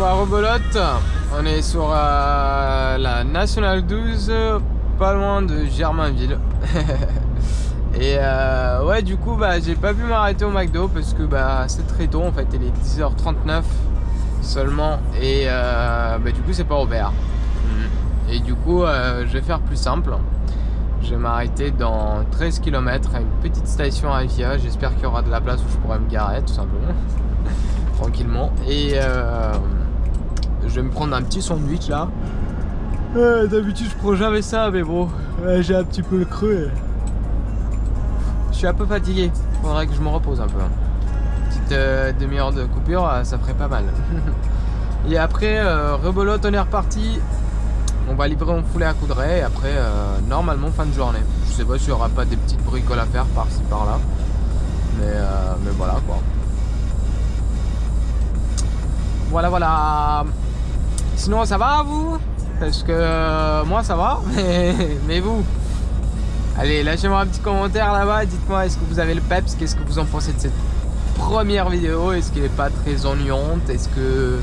à Rebelote. On est sur la Nationale 12, pas loin de Germainville. Et ouais, du coup, bah, j'ai pas pu m'arrêter au McDo parce que bah, c'est très tôt en fait. Il est 10h39 seulement. Et bah, du coup, c'est pas ouvert. Et du coup, je vais faire plus simple. Je vais m'arrêter dans 13 km à une petite station à Via. J'espère qu'il y aura de la place où je pourrai me garer tout simplement. Tranquillement. Et je vais me prendre un petit sandwich là. D'habitude je prends jamais ça, mais bon, j'ai un petit peu le creux. Je suis un peu fatigué. Faudrait que je me repose un peu. Petite demi-heure de coupure, ça ferait pas mal. Et après, rebelote, on est reparti. On va livrer en foulée à Coudray. Et après, normalement, fin de journée. Je sais pas s'il y aura pas des petites bricoles à faire par-ci par-là. Mais voilà quoi. Voilà. Sinon, ça va vous? Parce que moi, ça va. Mais vous? Allez, lâchez-moi un petit commentaire là-bas. Dites-moi, est-ce que vous avez le peps? Qu'est-ce que vous en pensez de cette première vidéo? Est-ce qu'elle n'est pas très ennuyante? Est-ce que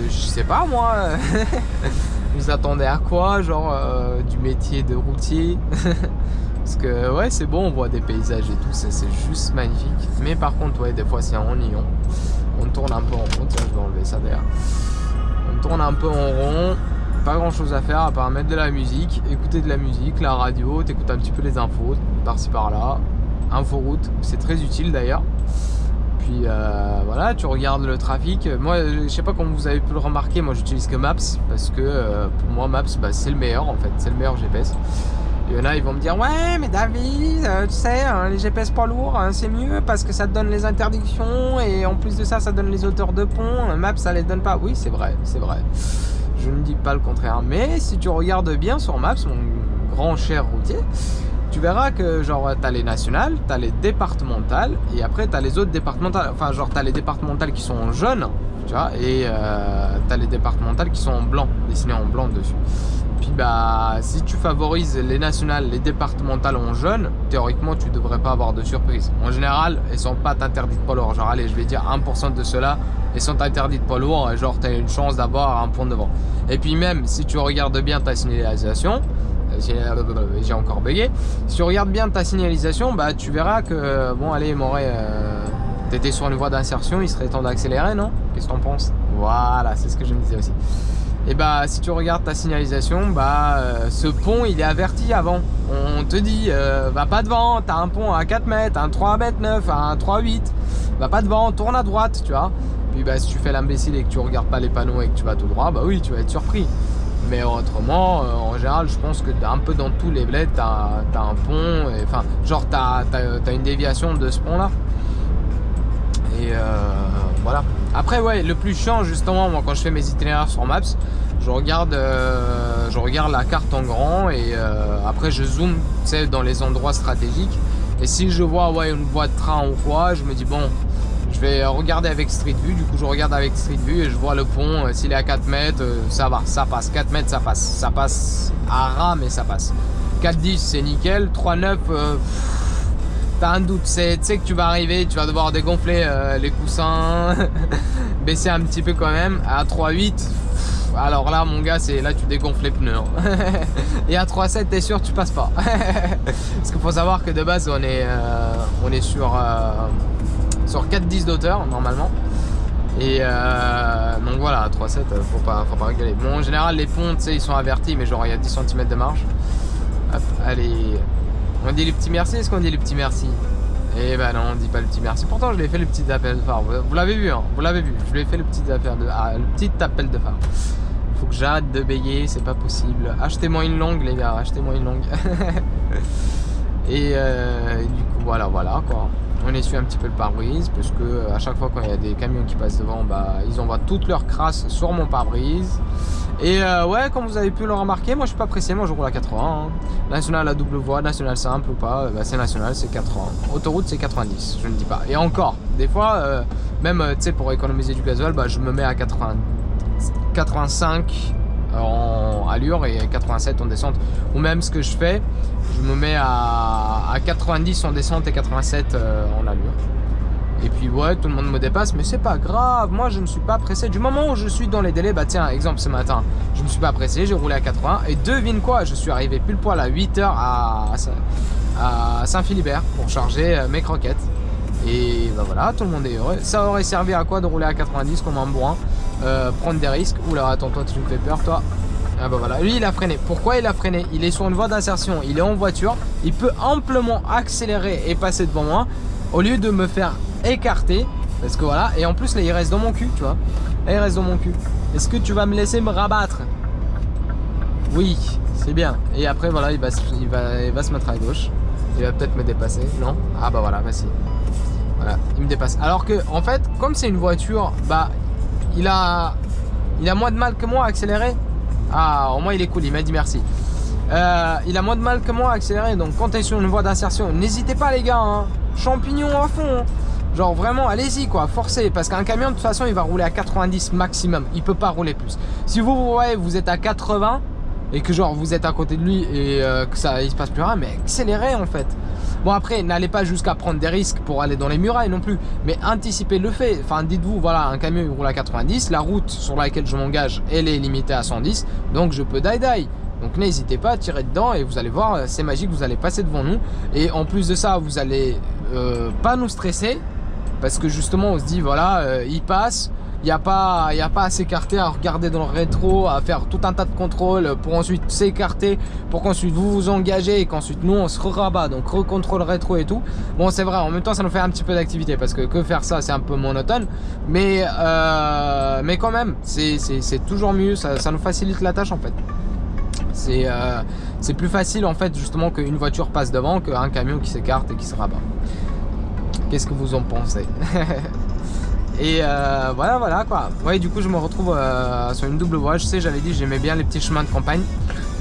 je sais pas moi. Vous attendez à quoi? Genre du métier de routier? Parce que ouais, c'est bon, on voit des paysages et tout, c'est juste magnifique. Mais par contre, ouais, des fois c'est ennuyant. On tourne un peu en rond. Tiens, je vais enlever ça d'ailleurs. On tourne un peu en rond. Pas grand chose à faire à part mettre de la musique, écouter de la musique, la radio, t'écoutes un petit peu les infos par-ci par-là. Inforoute, c'est très utile d'ailleurs. Puis voilà, tu regardes le trafic. Moi, je sais pas comment vous avez pu le remarquer, moi j'utilise que Maps parce que pour moi Maps, bah, c'est le meilleur en fait, c'est le meilleur GPS. Il y en a, ils vont me dire ouais, mais David, tu sais, hein, les GPS pas lourds, hein, c'est mieux parce que ça te donne les interdictions et en plus de ça, ça donne les hauteurs de pont. Maps, ça les donne pas. Oui, c'est vrai, c'est vrai. Je ne dis pas le contraire, mais si tu regardes bien sur Maps, mon grand cher routier, tu verras que genre t'as les nationales, t'as les départementales et après t'as les autres départementales. Enfin genre t'as les départementales qui sont en jaune, tu vois, et t'as les départementales qui sont en blanc, dessinées en blanc dessus. Puis bah si tu favorises les nationales, les départementales en jaune, théoriquement tu devrais pas avoir de surprise. En général, elles sont pas interdites poids lourd. Genre allez, je vais dire 1% de ceux-là, elles sont interdites poids lourd, genre t'as une chance d'avoir un point devant. Et puis même si tu regardes bien ta signalisation, j'ai encore bugué. Si tu regardes bien ta signalisation, bah tu verras que bon allez, Moret, t'étais sur une voie d'insertion, il serait temps d'accélérer, non? Qu'est-ce que t'en penses? Voilà, c'est ce que je me disais aussi. Et bah si tu regardes ta signalisation, bah ce pont il est averti avant. On te dit va pas devant, t'as un pont à 4 mètres, un 3 mètres 9, un 3,8, va pas devant, tourne à droite, tu vois. Puis bah si tu fais l'imbécile et que tu regardes pas les panneaux et que tu vas tout droit, bah oui, tu vas être surpris. Mais autrement, en général, je pense que un peu dans tous les bleds, t'as un pont, enfin, genre t'as une déviation de ce pont-là. Et voilà. Après, ouais, le plus chiant, justement, moi, quand je fais mes itinéraires sur Maps, je regarde la carte en grand et après, je zoome, tu sais, dans les endroits stratégiques. Et si je vois, ouais, une voie de train ou quoi, je me dis, bon, je vais regarder avec Street View. Du coup je regarde avec Street View et je vois le pont, s'il est à 4 mètres, ça va, ça passe. 4 mètres, ça passe. Ça passe à ras, mais ça passe. 4,10 c'est nickel. 3,9 t'as un doute, tu sais que tu vas arriver, tu vas devoir dégonfler les coussins, baisser un petit peu quand même. À 3,8 alors là mon gars, c'est là tu dégonfles les pneus. Et à 3,7 t'es sûr tu passes pas. Parce qu'il faut savoir que de base on est sur 4,10 d'auteur normalement. Et donc voilà, à 3,7 faut pas rigoler. Bon, en général les ponts, tu sais, ils sont avertis, mais genre il y a 10 cm de marge. Hop, allez. On dit les petits merci, est-ce qu'on dit les petits merci? Eh ben non, on dit pas le petit merci. Pourtant je l'ai fait le petit appel de phare. Vous l'avez vu, hein, vous l'avez vu. Je l'ai fait le petit appel de phare. Faut que j'arrête de bégayer, c'est pas possible. Achetez-moi une longue les gars, achetez-moi une longue. Et du coup voilà quoi. On essuie un petit peu le pare-brise parce que à chaque fois quand il y a des camions qui passent devant, bah ils envoient toute leur crasse sur mon pare-brise. Et ouais, comme vous avez pu le remarquer, moi je suis pas pressé, moi je roule à 80. Hein. National à double voie, national simple ou pas, bah, c'est national, c'est 80. Autoroute c'est 90, je ne dis pas. Et encore, des fois, même tu sais pour économiser du gasoil, bah, je me mets à 85 en allure et 87 en descente. Ou même ce que je fais, je me mets à 90 en descente et 87 en allure. Et puis ouais, tout le monde me dépasse, mais c'est pas grave, moi je ne suis pas pressé. Du moment où je suis dans les délais, bah tiens, exemple ce matin, je ne suis pas pressé, j'ai roulé à 80 et devine quoi, je suis arrivé pile poil à 8h à Saint-Philibert pour charger mes croquettes. Et bah voilà, tout le monde est heureux. Ça aurait servi à quoi de rouler à 90 comme un bourrin, prendre des risques. Oula, attends, toi tu me fais peur, toi. Ah bah voilà, lui il a freiné. Pourquoi il a freiné? Il est sur une voie d'insertion, il est en voiture, il peut amplement accélérer et passer devant moi au lieu de me faire écarter. Parce que voilà, et en plus là il reste dans mon cul, tu vois. Là il reste dans mon cul. Est-ce que tu vas me laisser me rabattre? Oui, c'est bien. Et après voilà, il va se mettre à gauche. Il va peut-être me dépasser, non? Ah bah voilà, vas-y. Voilà, il me dépasse. Alors que en fait, comme c'est une voiture, bah il a moins de mal que moi à accélérer. Ah, au moins il est cool, il m'a dit merci. Il a moins de mal que moi à accélérer. Donc quand tu es sur une voie d'insertion, n'hésitez pas les gars, hein. Champignons à fond, hein. Genre vraiment, allez-y quoi, forcez. Parce qu'un camion de toute façon il va rouler à 90 maximum. Il peut pas rouler plus. Si vous voyez, vous êtes à 80 et que genre vous êtes à côté de lui et que ça il se passe plus rien, mais accélérez en fait. Bon après, n'allez pas jusqu'à prendre des risques pour aller dans les murailles non plus, mais anticipez le fait. Enfin dites-vous, voilà, un camion il roule à 90, la route sur laquelle je m'engage, elle est limitée à 110, donc je peux die. Donc n'hésitez pas à tirer dedans et vous allez voir, c'est magique, vous allez passer devant nous. Et en plus de ça, vous allez pas nous stresser, parce que justement on se dit, voilà, il passe, il n'y a pas à s'écarter, à regarder dans le rétro, à faire tout un tas de contrôles pour ensuite s'écarter, pour qu'ensuite vous vous engagez et qu'ensuite nous on se rabat, donc recontrôle rétro et tout. Bon c'est vrai, en même temps ça nous fait un petit peu d'activité parce que faire ça c'est un peu monotone, mais quand même c'est toujours mieux, ça nous facilite la tâche en fait. C'est plus facile en fait justement qu'une voiture passe devant qu'un camion qui s'écarte et qui se rabat. Qu'est-ce que vous en pensez? Et voilà quoi. Ouais, du coup je me retrouve sur une double voie. Je sais, j'avais dit j'aimais bien les petits chemins de campagne,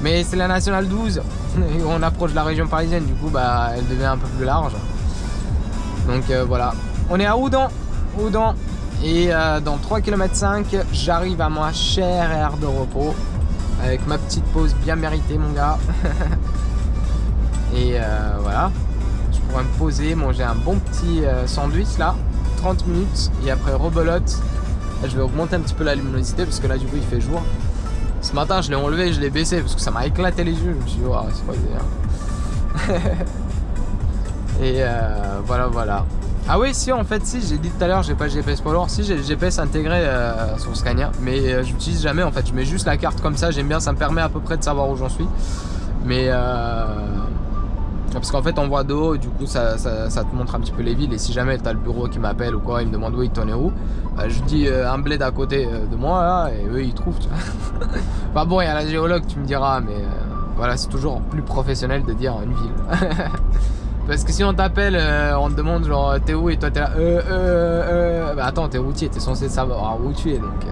mais c'est la nationale 12 et on approche de la région parisienne, du coup bah elle devient un peu plus large. Donc voilà, on est à Houdan et dans 3,5 km j'arrive à ma chère aire de repos avec ma petite pause bien méritée mon gars. Et voilà, je pourrais me poser, manger un bon petit sandwich là, 30 minutes et après rebelote. Là, je vais augmenter un petit peu la luminosité parce que là du coup il fait jour. Ce matin je l'ai enlevé, je l'ai baissé parce que ça m'a éclaté les yeux. Je me suis dit oh, c'est quoi le délire. Et voilà. Ah oui, si en fait, si j'ai dit tout à l'heure, j'ai pas le GPS poids lourd. Si j'ai le GPS intégré sur Scania, mais j'utilise jamais en fait. Je mets juste la carte comme ça, j'aime bien, ça me permet à peu près de savoir où j'en suis. Mais parce qu'en fait, en voie d'eau, du coup, ça te montre un petit peu les villes. Et si jamais t'as le bureau qui m'appelle ou quoi, il me demande où il t'en est où, je dis un bled à côté de moi là, et eux ils trouvent. Tu vois. Enfin bon, il y a la géologue, tu me diras, mais voilà, c'est toujours plus professionnel de dire une ville. Parce que si on t'appelle, on te demande genre t'es où et toi t'es là bah attends, t'es routier, t'es censé savoir où tu es donc.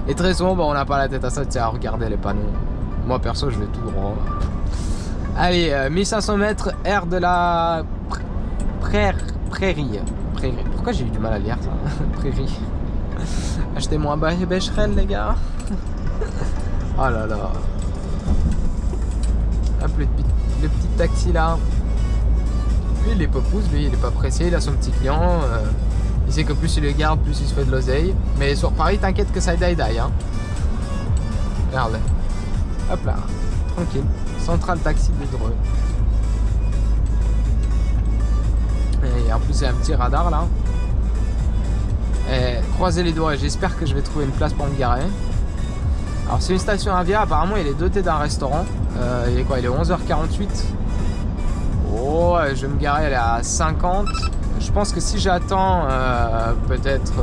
Et très souvent bah, on n'a pas la tête à ça, tu sais, à regarder les panneaux. Moi perso je vais tout droit. Allez, 1500 mètres, aire de la prairie. Pourquoi j'ai eu du mal à lire ça? Prairie. Achetez-moi un Becherel les gars. Oh là là. Hop, le petit taxi là. Lui il est pas pouce, lui il est pas pressé, il a son petit client, il sait que plus il le garde, plus il se fait de l'oseille. Mais sur Paris, t'inquiète que ça die hein. Regarde. Hop là, tranquille. Central taxi de Dreux. Et en plus il y a un petit radar là. Et croisez les doigts, j'espère que je vais trouver une place pour me garer. Alors c'est une station Avia, apparemment il est doté d'un restaurant. Il est quoi? Il est 11h48. Oh, je vais me garer, elle est à 50. Je pense que si j'attends peut-être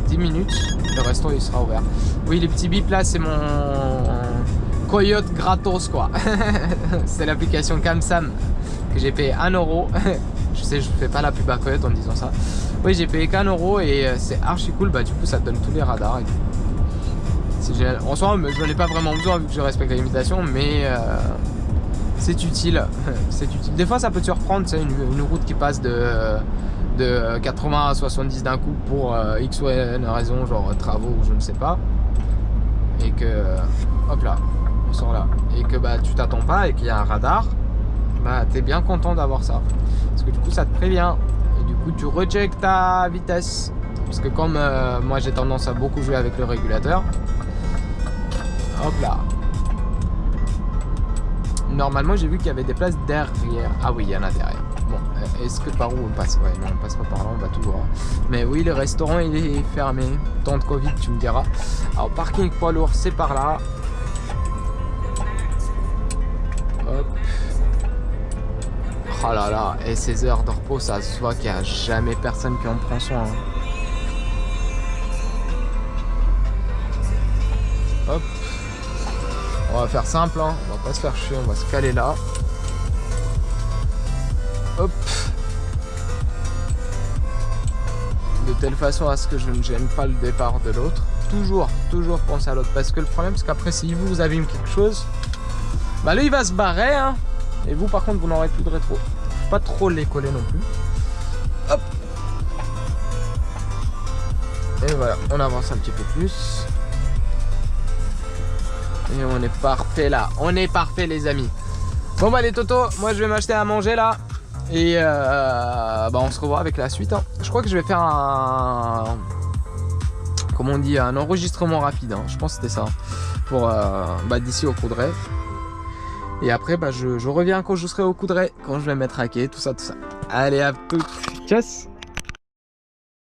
10 minutes, le resto il sera ouvert. Oui, les petits bips là, c'est mon Coyote gratos quoi. C'est l'application CamSam que j'ai payé 1 €. Je sais, je fais pas la pub à Coyote en disant ça. Oui, j'ai payé qu'1 € et c'est archi cool. Bah, du coup, ça te donne tous les radars et tout. C'est génial. En soi, je n'en ai pas vraiment besoin vu que je respecte la limitation, mais c'est utile. C'est utile. Des fois, ça peut te surprendre, c'est une route qui passe de 80 à 70 d'un coup pour X ou N raison, genre travaux ou je ne sais pas. Et que, hop là, ils sont là. Et que bah, tu t'attends pas et qu'il y a un radar, bah, tu es bien content d'avoir ça. Parce que du coup, ça te prévient. Et du coup tu recheck ta vitesse. Parce que comme moi j'ai tendance à beaucoup jouer avec le régulateur. Hop là. Normalement j'ai vu qu'il y avait des places derrière. Ah oui, il y en a derrière. Bon, est-ce que par où on passe? Ouais, non, on passe pas par là, on va tout droit. Mais oui, le restaurant il est fermé. Temps de Covid, tu me diras. Alors parking poids lourd, c'est par là. Hop. Oh là là, et ces heures de repos, ça se voit qu'il n'y a jamais personne qui en prend soin. Hop. On va faire simple, hein. On va pas se faire chier, on va se caler là. Hop. De telle façon à ce que je ne gêne pas le départ de l'autre. Toujours penser à l'autre. Parce que le problème, c'est qu'après, si vous abîmez quelque chose, bah lui, il va se barrer, hein. Et vous, par contre, vous n'aurez plus de rétro. Faut pas trop les coller non plus. Hop. Et voilà, on avance un petit peu plus. Et on est parfait là. On est parfait, les amis. Bon bah les totos, moi je vais m'acheter à manger là. Et bah on se revoit avec la suite, hein. Je crois que je vais faire un... Comment on dit? Un enregistrement rapide, hein. Je pense que c'était ça. Pour d'ici au Coudray. Et après bah je reviens quand je serai au Coudray. Quand je vais m'être hacké, tout ça. Allez, à tout. Tchuss.